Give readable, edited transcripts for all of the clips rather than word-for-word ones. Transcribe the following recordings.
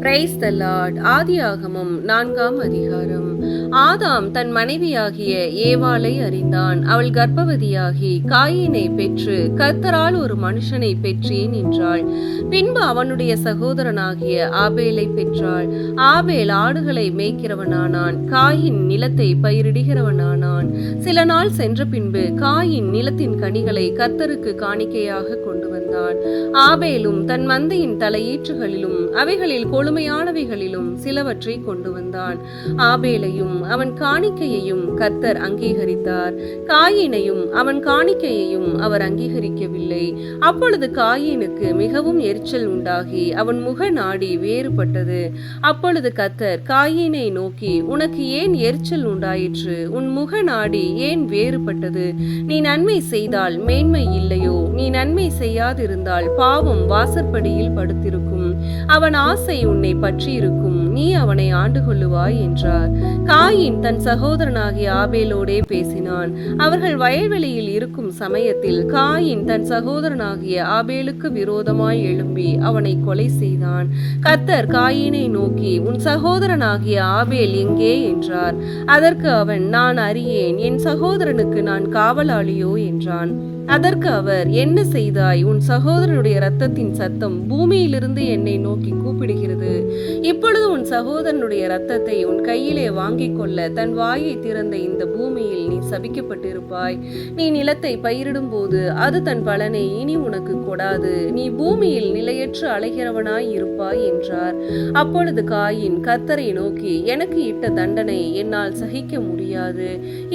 Praise the Lord. ஆதியாகமம் 4ஆம் அதிகாரம். ஆதாம் தன் மனைவியாகிய ஏவாளை அறிந்தான். அவள் கர்ப்பவதியாகி காயீனை பெற்று கர்த்தரால் ஒரு மனுஷனை பெற்றேன் என்றாள். பின்பு அவனுடைய சகோதரனாகிய ஆபேலை பெற்றாள். ஆபேல் ஆடுகளை மேய்க்கிறவனானான். காயின் நிலத்தை பயிரிடுகிறவனானான். சில நாள் சென்ற பின்பு காயின் நிலத்தின் கனிகளை கர்த்தருக்கு காணிக்கையாக கொண்டு வந்தான். ஆபேலும் தன் மந்தையின் தலையீற்றுகளிலும் அவைகளில் கொழுமையானவைகளிலும் சிலவற்றை கொண்டு வந்தான். ஆபேலையும் அவன் காணிக்கையையும் கர்த்தர் அங்கீகரித்தார். காயீனையும் அவன் காணிக்கையையும் அவர் அங்கீகரிக்கவில்லை. அப்பொழுது காயீனுக்கு மிகவும் எரிச்சல் உண்டாகி அவன் முக நாடி வேறுபட்டது. அப்பொழுது கர்த்தர் காயீனை நோக்கி, உனக்கு ஏன் எரிச்சல் உண்டாயிற்று? உன் முக நாடி ஏன் வேறுபட்டது? நீ நன்மை செய்தால் மேன்மை இல்லையோ? நீ நன்மை செய்யாதிருந்தால் பாவம் வாசற்படியில் படுத்திருக்கும். அவன் ஆசை உன்னை பற்றியிருக்கும். நீ அவனை ஆண்டு கொள்ளுவாய் என்றார். காயின் தன் சகோதரனாகிய ஆபேலோடே பேசினான். அவர்கள் வயல்வெளியில் இருக்கும் சமயத்தில் காயின் தன் சகோதரனாகிய ஆபேலுக்கு விரோதமாய் எழும்பி அவனை கொலை செய்தான். கர்த்தர் காயீனை நோக்கி, உன் சகோதரனாகிய ஆபேல் எங்கே என்றார். அதற்கு அவன், நான் அறியேன், என் சகோதரனுக்கு நான் காவலாளியோ என்றான். அதற்கு அவர், என்ன செய்தாய்? உன் சகோதரனுடைய இரத்தத்தின் சத்தம் பூமியிலிருந்து என்னை நோக்கி கூப்பிடுகிறது. இப்பொழுது உன் சகோதரனுடைய இரத்தத்தை உன் கையிலே வாங்கிக் கொள்ள தன் வாயை திறந்த இந்த பூமியில் நீ சபிக்கப்பட்டிருப்பாய். நீ நிலத்தை பயிரிடும் போது அது தன் பலனை இனி உனக்கு கொடாது. நீ பூமியில் நிலையற்று அலைகிறவனாய் இருப்பாய் என்றார். அப்பொழுது காயின் கர்த்தரை நோக்கி, எனக்கு இட்ட தண்டனை என்னால் சகிக்க முடியாது.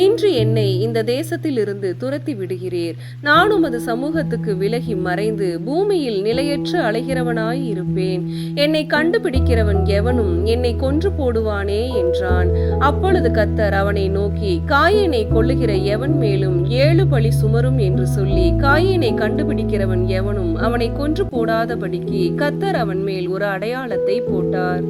இன்று என்னை இந்த தேசத்தில் இருந்து துரத்தி விடுகிறீர். நான் உமது சமூகத்துக்கு விலகி மறைந்து பூமியில் நிலையற்று அலைகிறவனாய் இருப்பேன். என்னை கண்டுபிடிக்கிறவன் எவனும் என்னை கொன்று போடுவானே என்றான். அப்பொழுது கர்த்தர் அவனை நோக்கி, காயீனை கொல்லுகிற எவன் மேலும் 7 பழி சுமரும் என்று சொல்லி, காயீனை கண்டுபிடிக்கிறவன் எவனும் அவனை கொன்று போடாதபடிக்கு கர்த்தர் அவன் மேல் ஒரு அடையாளத்தை போட்டார்.